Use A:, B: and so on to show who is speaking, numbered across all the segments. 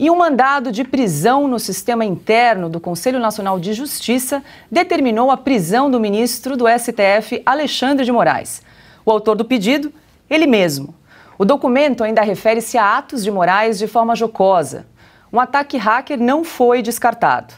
A: E um mandado de prisão no sistema interno do Conselho Nacional de Justiça determinou a prisão do ministro do STF, Alexandre de Moraes. O autor do pedido, ele mesmo. O documento ainda refere-se a atos de Moraes de forma jocosa. Um ataque hacker não foi descartado.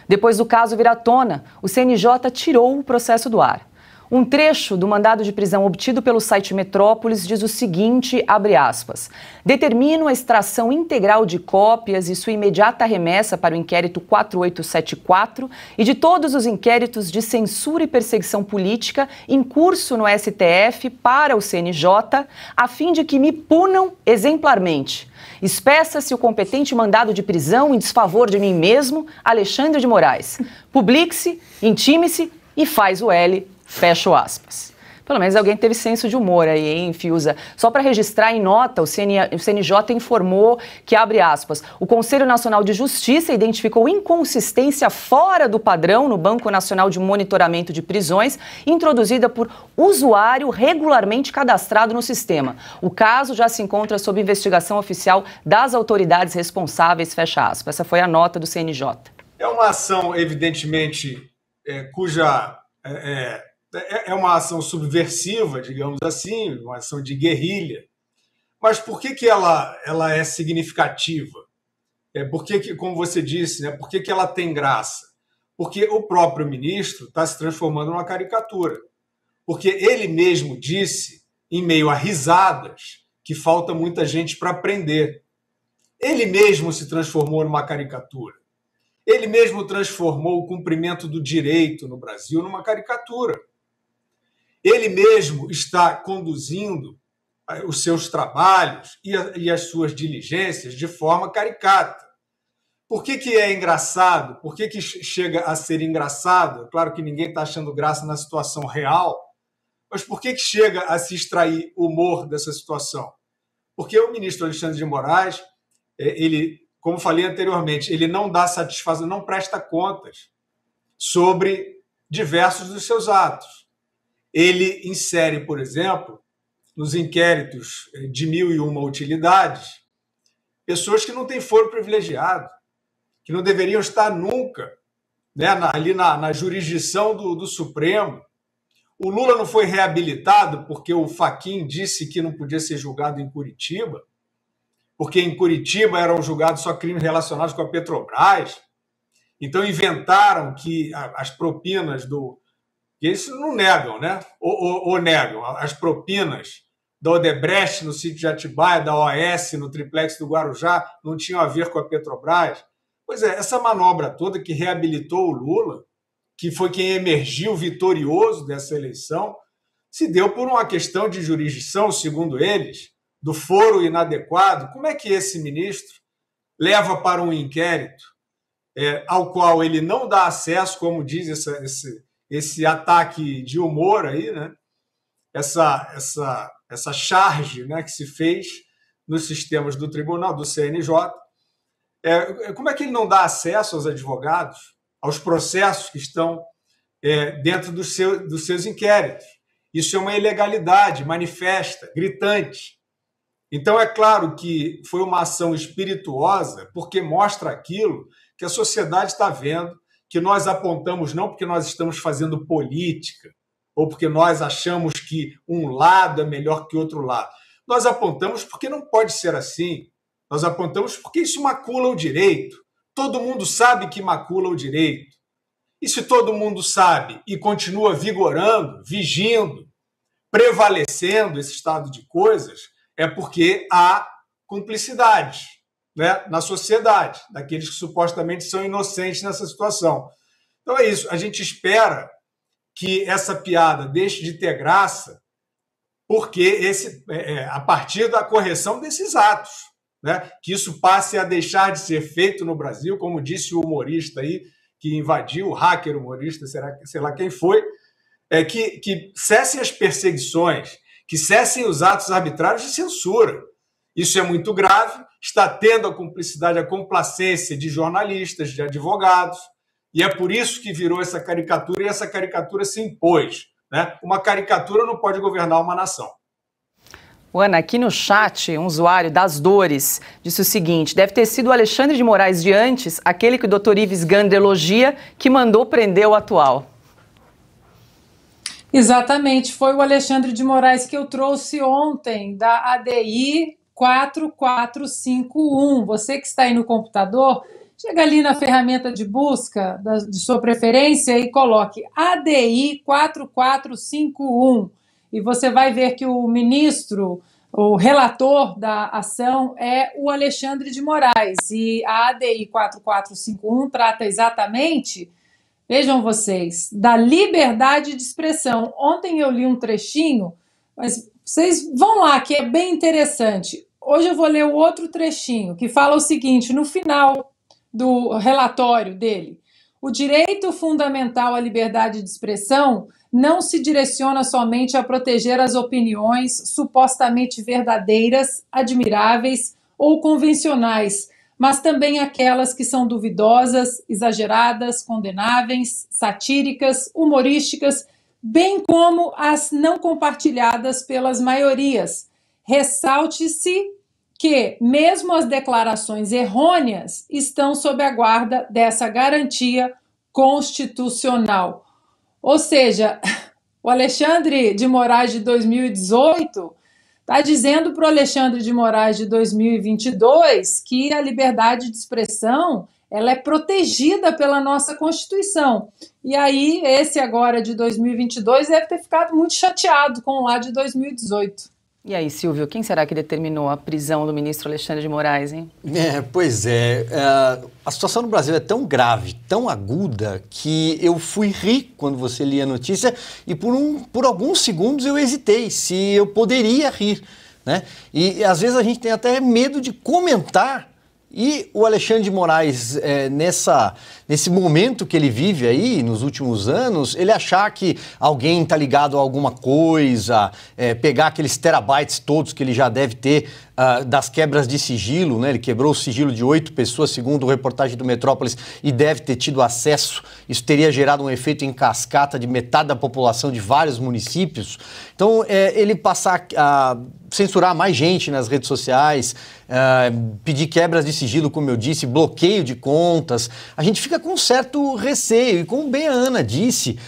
A: Depois do caso vir à tona, o CNJ tirou o processo do ar. Um trecho do mandado de prisão obtido pelo site Metrópolis diz o seguinte, abre aspas, determino a extração integral de cópias e sua imediata remessa para o inquérito 4874 e de todos os inquéritos de censura e perseguição política em curso no STF para o CNJ, a fim de que me punam exemplarmente. Espeça-se o competente mandado de prisão em desfavor de mim mesmo, Alexandre de Moraes. Publique-se, intime-se e faz o L. Fecho aspas. Pelo menos alguém teve senso de humor aí, hein, Fiuza? Só para registrar em nota, o CNJ informou que, abre aspas, o Conselho Nacional de Justiça identificou inconsistência fora do padrão no Banco Nacional de Monitoramento de Prisões, introduzida por usuário regularmente cadastrado no sistema. O caso já se encontra sob investigação oficial das autoridades responsáveis, fecha aspas. Essa foi a nota do CNJ.
B: É uma ação, evidentemente, cuja... É uma ação subversiva, digamos assim, uma ação de guerrilha. Mas por que ela é significativa? Por que, como você disse, né, por que ela tem graça? Porque o próprio ministro está se transformando numa caricatura. Porque ele mesmo disse, em meio a risadas, que falta muita gente para prender. Ele mesmo se transformou numa caricatura. Ele mesmo transformou o cumprimento do direito no Brasil numa caricatura. Ele mesmo está conduzindo os seus trabalhos e as suas diligências de forma caricata. Por que é engraçado? Por que chega a ser engraçado? Claro que ninguém está achando graça na situação real, mas por que chega a se extrair humor dessa situação? Porque o ministro Alexandre de Moraes, ele, como falei anteriormente, ele não dá satisfação, não presta contas sobre diversos dos seus atos. Ele insere, por exemplo, nos inquéritos de 1001 utilidades, pessoas que não têm foro privilegiado, que não deveriam estar nunca, né, ali na jurisdição do Supremo. O Lula não foi reabilitado porque o Fachin disse que não podia ser julgado em Curitiba, porque em Curitiba eram julgados só crimes relacionados com a Petrobras. Então inventaram que as propinas do... Isso não negam, né? Ou negam. As propinas da Odebrecht no sítio de Atibaia, da OAS no triplex do Guarujá, não tinham a ver com a Petrobras. Pois é, essa manobra toda que reabilitou o Lula, que foi quem emergiu vitorioso dessa eleição, se deu por uma questão de jurisdição, segundo eles, do foro inadequado. Como é que esse ministro leva para um inquérito ao qual ele não dá acesso, como diz esse ataque de humor aí, né? Essa charge, né, que se fez nos sistemas do tribunal, do CNJ. Como é que ele não dá acesso aos advogados, aos processos que estão dentro dos seus inquéritos? Isso é uma ilegalidade manifesta, gritante. Então, é claro que foi uma ação espirituosa, porque mostra aquilo que a sociedade está vendo, que nós apontamos não porque nós estamos fazendo política ou porque nós achamos que um lado é melhor que outro lado. Nós apontamos porque não pode ser assim. Nós apontamos porque isso macula o direito. Todo mundo sabe que macula o direito. E se todo mundo sabe e continua vigorando, vigindo, prevalecendo esse estado de coisas, é porque há cumplicidade, né, na sociedade, daqueles que supostamente são inocentes nessa situação. Então é isso, a gente espera que essa piada deixe de ter graça, porque a partir da correção desses atos, né, que isso passe a deixar de ser feito no Brasil, como disse o humorista aí, que invadiu, o hacker humorista, sei lá quem foi, que cessem as perseguições, que cessem os atos arbitrários de censura. Isso é muito grave, está tendo a cumplicidade, a complacência de jornalistas, de advogados, e é por isso que virou essa caricatura, e essa caricatura se impôs, né? Uma caricatura não pode governar uma nação.
A: Ana, aqui no chat, um usuário das Dores disse o seguinte: deve ter sido o Alexandre de Moraes de antes, aquele que o Dr. Ives Gandra elogia, que mandou prender o atual.
C: Exatamente, foi o Alexandre de Moraes que eu trouxe ontem, da ADI 4451. Você que está aí no computador, chega ali na ferramenta de busca de sua preferência e coloque ADI 4451. E você vai ver que o ministro, o relator da ação é o Alexandre de Moraes. E a ADI 4451 trata exatamente, vejam vocês, da liberdade de expressão. Ontem eu li um trechinho, mas vocês vão lá, que é bem interessante. Hoje eu vou ler o outro trechinho, que fala o seguinte, no final do relatório dele: o direito fundamental à liberdade de expressão não se direciona somente a proteger as opiniões supostamente verdadeiras, admiráveis ou convencionais, mas também aquelas que são duvidosas, exageradas, condenáveis, satíricas, humorísticas, bem como as não compartilhadas pelas maiorias. Ressalte-se que, mesmo as declarações errôneas, estão sob a guarda dessa garantia constitucional. Ou seja, o Alexandre de Moraes de 2018 está dizendo para o Alexandre de Moraes de 2022 que a liberdade de expressão ela é protegida pela nossa Constituição. E aí, esse agora de 2022 deve ter ficado muito chateado com o lá de 2018.
A: E aí, Silvio, quem será que determinou a prisão do ministro Alexandre de Moraes, hein?
D: Pois é, a situação no Brasil é tão grave, tão aguda, que eu fui rir quando você lia a notícia e por alguns segundos eu hesitei se eu poderia rir, né? E às vezes a gente tem até medo de comentar. E o Alexandre de Moraes, nesse momento que ele vive aí, nos últimos anos, ele achar que alguém está ligado a alguma coisa, pegar aqueles terabytes todos que ele já deve ter das quebras de sigilo, né? Ele quebrou o sigilo de 8 pessoas, segundo reportagem do Metrópolis, e deve ter tido acesso. Isso teria gerado um efeito em cascata de metade da população de vários municípios. Então, ele passar a censurar mais gente nas redes sociais, pedir quebras de sigilo, como eu disse, bloqueio de contas, a gente fica com um certo receio. E como bem a Ana disse,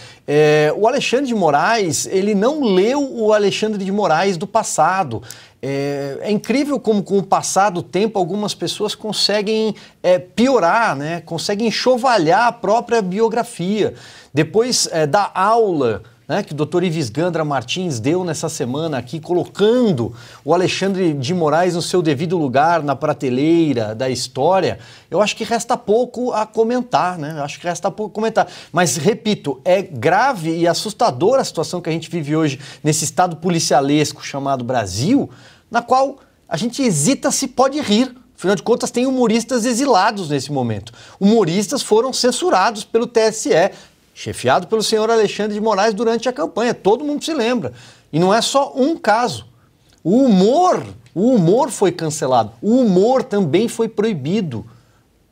D: o Alexandre de Moraes, ele não leu o Alexandre de Moraes do passado. É incrível como, com o passar do tempo, algumas pessoas conseguem piorar, né? Conseguem enxovalhar a própria biografia. Depois da aula, né, que o Dr. Ives Gandra Martins deu nessa semana aqui, colocando o Alexandre de Moraes no seu devido lugar, na prateleira da história, eu acho que resta pouco a comentar, né? Mas, repito, é grave e assustadora a situação que a gente vive hoje nesse estado policialesco chamado Brasil, na qual a gente hesita se pode rir. Afinal de contas, tem humoristas exilados nesse momento. Humoristas foram censurados pelo TSE, chefiado pelo senhor Alexandre de Moraes durante a campanha. Todo mundo se lembra. E não é só um caso. O humor foi cancelado. O humor também foi proibido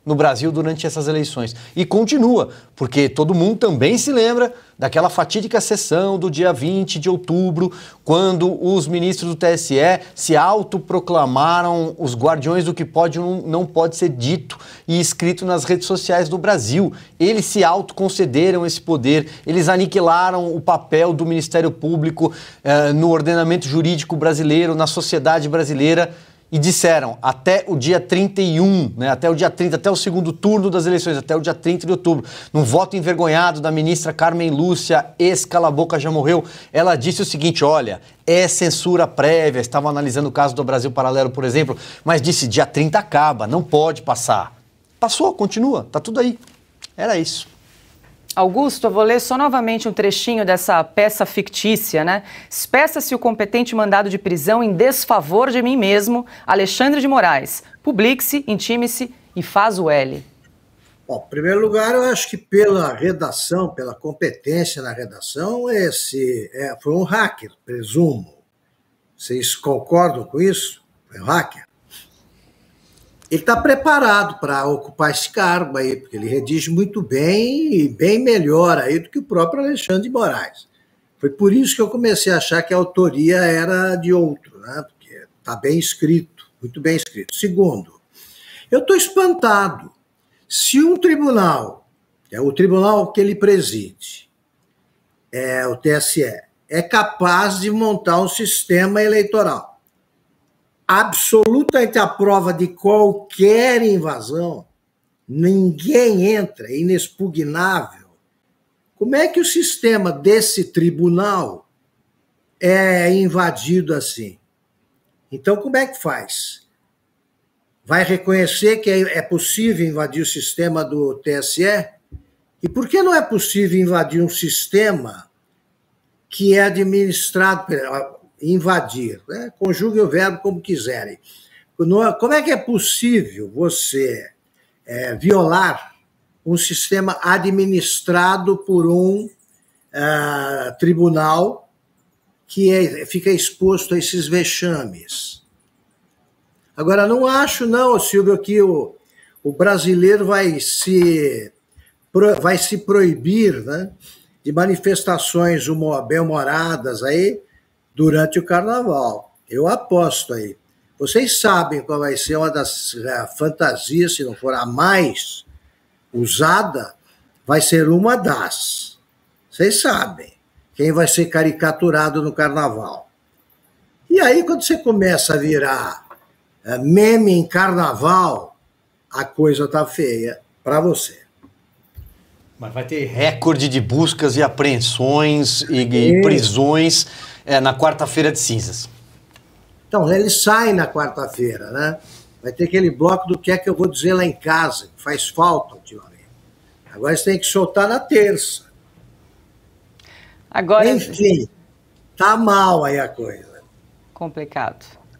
D: no Brasil durante essas eleições. E continua, porque todo mundo também se lembra daquela fatídica sessão do dia 20 de outubro, quando os ministros do TSE se autoproclamaram os guardiões do que pode ou não pode ser dito e escrito nas redes sociais do Brasil. Eles se autoconcederam esse poder, eles aniquilaram o papel do Ministério Público no ordenamento jurídico brasileiro, na sociedade brasileira, e disseram, até o dia 31, né, até o dia 30, até o segundo turno das eleições, até o dia 30 de outubro, num voto envergonhado da ministra Carmen Lúcia, ex-cala-boca já morreu, ela disse o seguinte: olha, é censura prévia, estavam analisando o caso do Brasil Paralelo, por exemplo, mas disse, dia 30 acaba, não pode passar. Passou, continua, tá tudo aí. Era isso.
A: Augusto, eu vou ler só novamente um trechinho dessa peça fictícia, né? Espeça-se o competente mandado de prisão em desfavor de mim mesmo, Alexandre de Moraes. Publique-se, intime-se e faz o L.
E: Bom, em primeiro lugar, eu acho que pela redação, pela competência na redação, foi um hacker, presumo. Vocês concordam com isso? Foi um hacker? Ele está preparado para ocupar esse cargo aí, porque ele redige muito bem e bem melhor aí do que o próprio Alexandre de Moraes. Foi por isso que eu comecei a achar que a autoria era de outro, né? Porque Está bem escrito, muito bem escrito. Segundo, eu estou espantado. Se um tribunal, é o tribunal que ele preside, o TSE, é capaz de montar um sistema eleitoral absolutamente à prova de qualquer invasão, ninguém entra, é inexpugnável. Como é que o sistema desse tribunal é invadido assim? Então, como é que faz? Vai reconhecer que é possível invadir o sistema do TSE? E por que não é possível invadir um sistema que é administrado, invadir, né? Conjugue o verbo como quiserem. Como é que é possível você violar um sistema administrado por um tribunal que fica exposto a esses vexames? Agora, não acho, não, Silvio, que o brasileiro vai se proibir, né, de manifestações bem-humoradas aí durante o carnaval. Eu aposto aí. Vocês sabem qual vai ser uma das fantasias, se não for a mais usada, vai ser uma das. Vocês sabem quem vai ser caricaturado no carnaval. E aí, quando você começa a virar meme em carnaval, a coisa tá feia para você.
D: Mas vai ter recorde de buscas e apreensões e prisões na quarta-feira de cinzas.
E: Então, ele sai na quarta-feira, né? Vai ter aquele bloco do que é que eu vou dizer lá em casa, que faz falta ultimamente. Agora eles têm que soltar na terça.
A: Agora...
E: Enfim, tá mal aí a coisa.
A: Complicado.